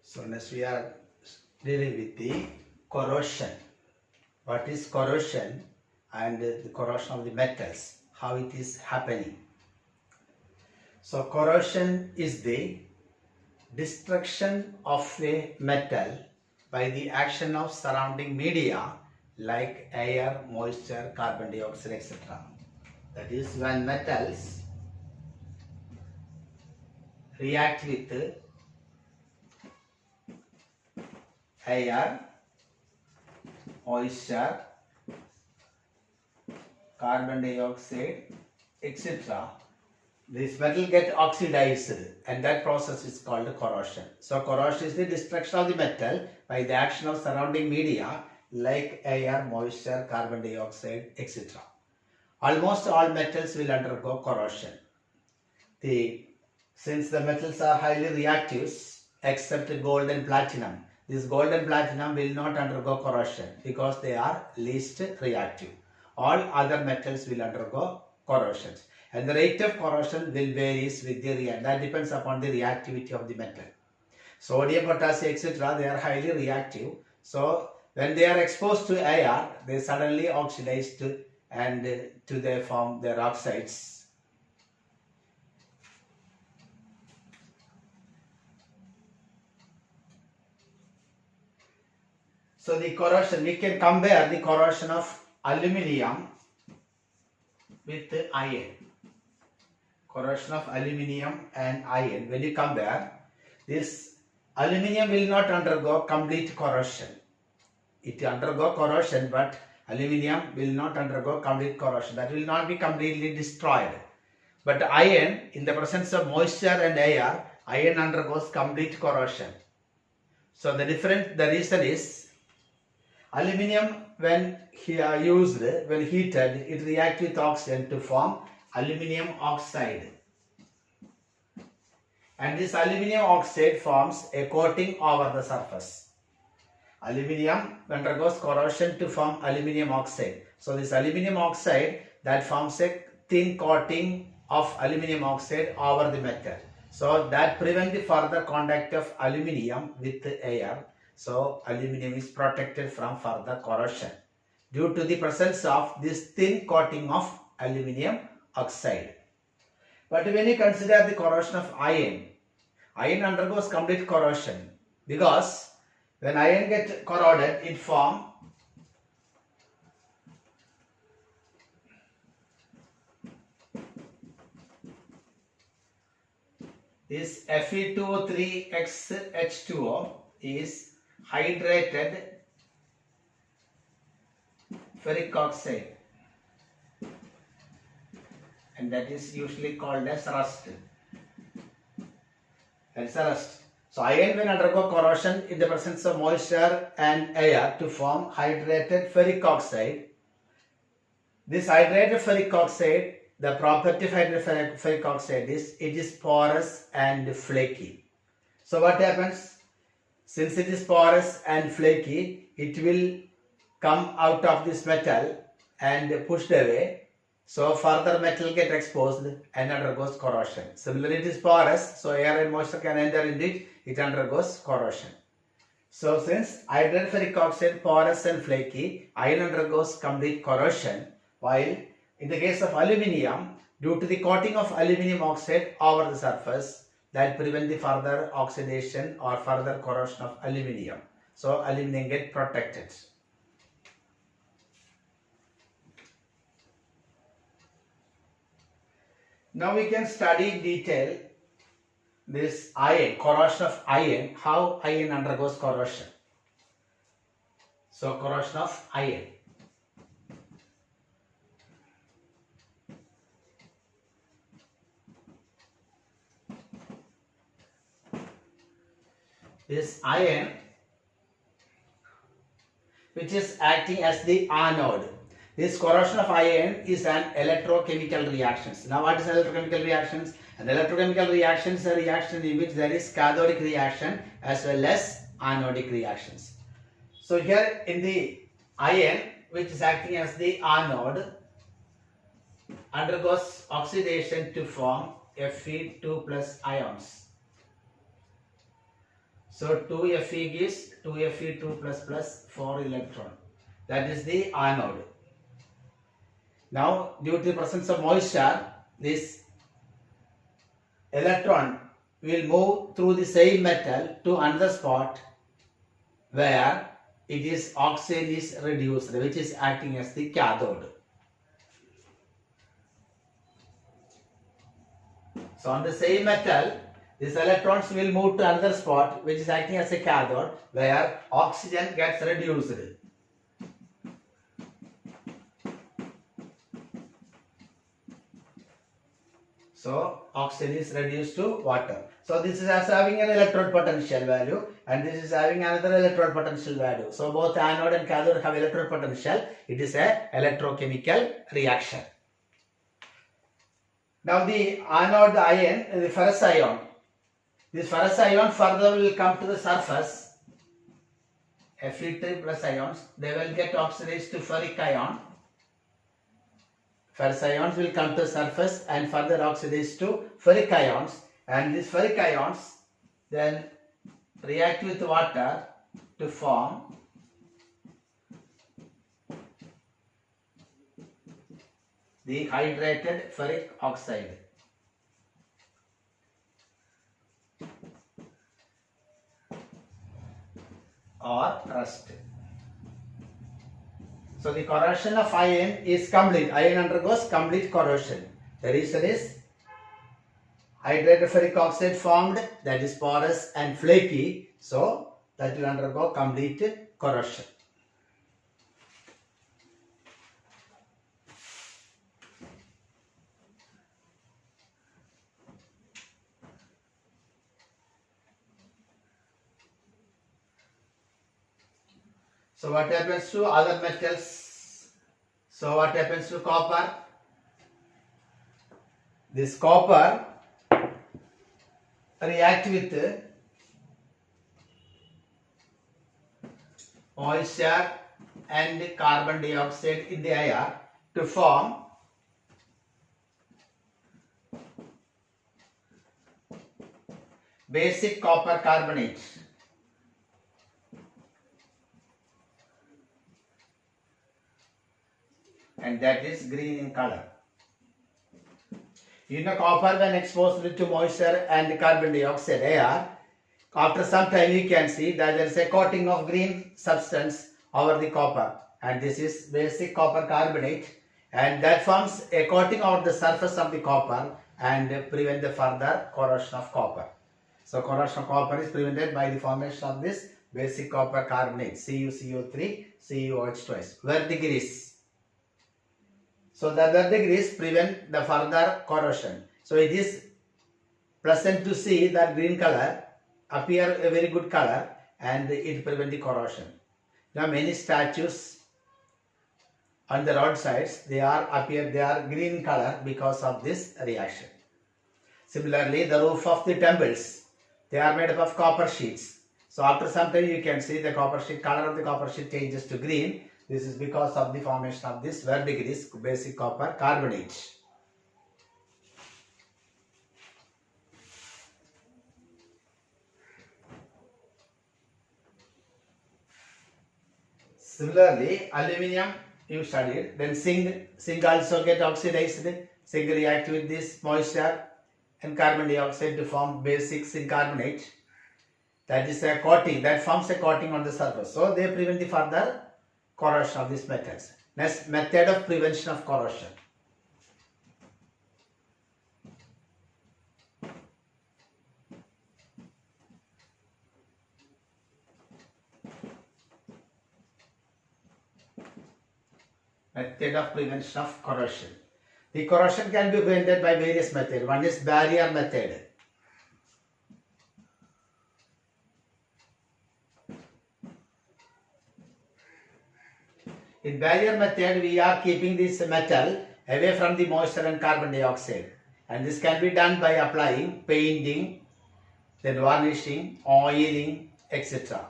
So next we are dealing with the corrosion. What is corrosion and the corrosion of the metals, how it is happening. So corrosion is the destruction of a metal by the action of surrounding media like air, moisture, carbon dioxide, etc. That is when metals react with air, moisture, carbon dioxide, etc. This metal get oxidized and that process is called corrosion. So corrosion is the destruction of the metal by the action of surrounding media like air, moisture, carbon dioxide, etc. Almost all metals will undergo corrosion. Since the metals are highly reactive except gold and platinum, this gold and platinum will not undergo corrosion because they are least reactive. All other metals will undergo corrosion. And the rate of corrosion will varies with the that depends upon the reactivity of the metal. Sodium, potassium, etc. they are highly reactive. So when they are exposed to air, they suddenly oxidize and they form their oxides. So the corrosion, we can compare the corrosion of aluminium with iron. Corrosion of aluminium and iron, when you compare, this aluminium will not undergo complete corrosion. It undergo corrosion, but aluminium will not undergo complete corrosion. That will not be completely destroyed. But iron, in the presence of moisture and air, iron undergoes complete corrosion. So the reason is, aluminium when heated, it reacts with oxygen to form aluminium oxide. And this aluminium oxide forms a coating over the surface. Aluminium undergoes corrosion to form aluminium oxide. So this aluminium oxide that forms a thin coating of aluminium oxide over the metal. So that prevents the further contact of aluminium with the air. So aluminium is protected from further corrosion due to the presence of this thin coating of aluminium oxide. But when you consider the corrosion of iron, iron undergoes complete corrosion because when iron gets corroded, it forms this Fe2O3X H2O is hydrated ferric oxide, and that is usually called as rust. That's a rust. So iron will undergo corrosion in the presence of moisture and air to form hydrated ferric oxide. This hydrated ferric oxide, the property of hydrated ferric oxide is it is porous and flaky. So what happens? Since it is porous and flaky, it will come out of this metal and pushed away. So further metal get exposed and undergoes corrosion. Similarly, it is porous, so air and moisture can enter into it, it undergoes corrosion. So since hydrated ferric oxide porous and flaky, iron undergoes complete corrosion, while in the case of aluminium, due to the coating of aluminium oxide over the surface, that prevent the further oxidation or further corrosion of aluminium. So aluminium get protected. Now we can study in detail this iron, corrosion of iron, how iron undergoes corrosion. So corrosion of iron. This iron, which is acting as the anode. This corrosion of iron is an electrochemical reaction. Now what is electrochemical reactions? An electrochemical reaction is a reaction in which there is cathodic reaction as well as anodic reactions. So here in the iron, which is acting as the anode, undergoes oxidation to form Fe2+ ions. So 2Fe gives 2Fe2 plus plus 4 electron. That is the anode. Now, due to the presence of moisture, this electron will move through the same metal to another spot where oxygen is reduced, which is acting as the cathode. So on the same metal, these electrons will move to another spot which is acting as a cathode where oxygen gets reduced. So oxygen is reduced to water. So this is also having an electrode potential value and this is having another electrode potential value. So both anode and cathode have electrode potential. It is a electrochemical reaction. Now the anode ion, the ferrous ion. This ferrous ion further will come to the surface. Fe3 plus ions, they will get oxidized to ferric ion. Ferrous ions will come to the surface and further oxidize to ferric ions, and these ferric ions then react with water to form the hydrated ferric oxide. Or rust. So the corrosion of iron is complete. Iron undergoes complete corrosion. The reason is hydrated ferric oxide formed, that is porous and flaky, so that will undergo complete corrosion. So what happens to other metals? So what happens to copper? This copper react with moisture and carbon dioxide in the air to form basic copper carbonate. And that is green in color. Copper when exposed to moisture and carbon dioxide air, after some time you can see that there is a coating of green substance over the copper, and this is basic copper carbonate, and that forms a coating over the surface of the copper and prevent the further corrosion of copper. So corrosion of copper is prevented by the formation of this basic copper carbonate, CuCO3, CuOH twice. Verdigris. So the verdigris prevent the further corrosion. So it is pleasant to see that green color appear a very good color and it prevent the corrosion. Now many statues on the roadsides, they are green color because of this reaction. Similarly, the roof of the temples, they are made up of copper sheets. So after some time you can see the copper sheet, color of the copper sheet changes to green. This is because of the formation of this verdigris, basic copper carbonate. Similarly, aluminium you studied, then zinc also get oxidized. Zinc react with this moisture and carbon dioxide to form basic zinc carbonate. That is a coating, that forms a coating on the surface. So they prevent the further corrosion of these metals. Next, method of prevention of corrosion. Method of prevention of corrosion. The corrosion can be prevented by various methods. One is barrier method. In barrier method, we are keeping this metal away from the moisture and carbon dioxide. And this can be done by applying painting, then varnishing, oiling, etc.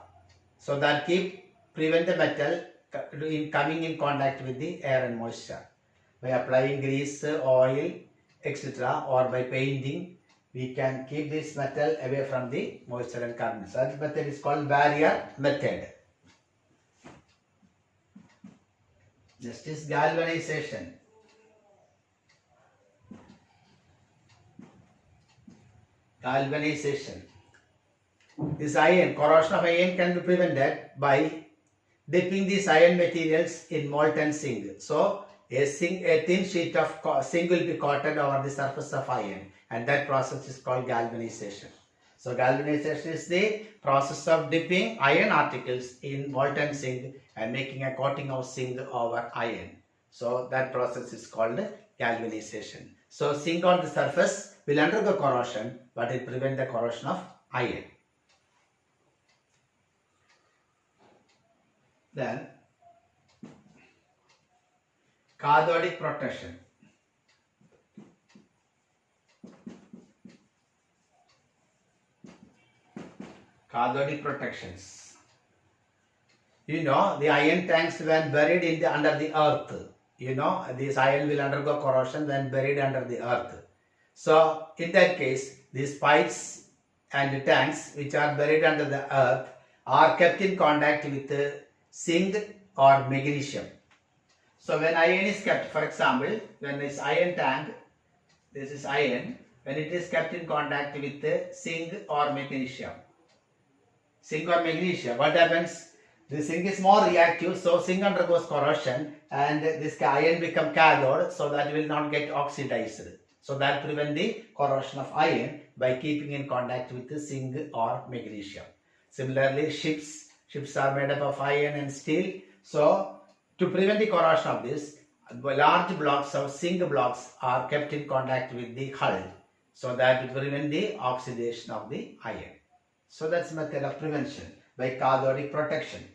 So that prevent the metal coming in contact with the air and moisture. By applying grease, oil, etc. or by painting, we can keep this metal away from the moisture and carbon. So that method is called barrier method. Next is galvanization. Galvanization. This iron, corrosion of iron can be prevented by dipping these iron materials in molten zinc. So a thin sheet of zinc will be coated over the surface of iron, and that process is called galvanization. So galvanization is the process of dipping iron articles in molten zinc and making a coating of zinc over iron. So that process is called galvanization. So zinc on the surface will undergo corrosion, but it prevents the corrosion of iron. Then cathodic protection. Cathodic protections. You know, the iron tanks when buried under the earth. You know, this iron will undergo corrosion when buried under the earth. So in that case, these pipes and tanks which are buried under the earth are kept in contact with zinc or magnesium. So when iron is kept, for example, when this iron tank, this is iron, when it is kept in contact with zinc or magnesium. Zinc or magnesium, what happens? The zinc is more reactive, so zinc undergoes corrosion and this iron becomes cathode, so that will not get oxidized. So that prevents the corrosion of iron by keeping in contact with the zinc or magnesium. Similarly, ships are made up of iron and steel. So to prevent the corrosion of this, large blocks of zinc blocks are kept in contact with the hull, so that will prevent the oxidation of the iron. So that's method of prevention by cathodic protection.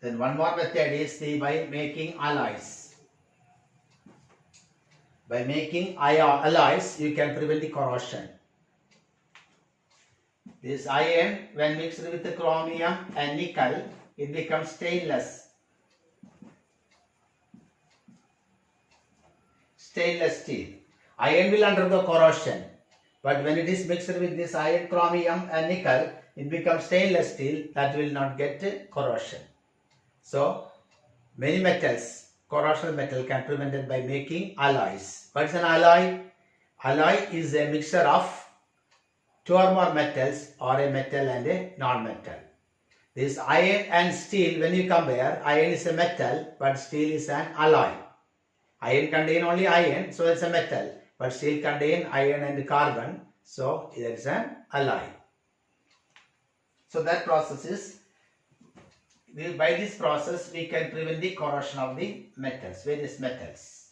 Then one more method is by making alloys. By making alloys, you can prevent the corrosion. This iron, when mixed with the chromium and nickel, it becomes stainless steel. Iron will undergo corrosion, but when it is mixed with this iron, chromium and nickel, it becomes stainless steel that will not get corrosion. So many metals, corrosion metal can be prevented by making alloys. What is an alloy? Alloy is a mixture of two or more metals or a metal and a non-metal. This iron and steel, when you compare, iron is a metal but steel is an alloy. Iron contains only iron, so it's a metal, but steel contains iron and carbon, so it is an alloy. So that process is, by this process we can prevent the corrosion of the metals, various metals.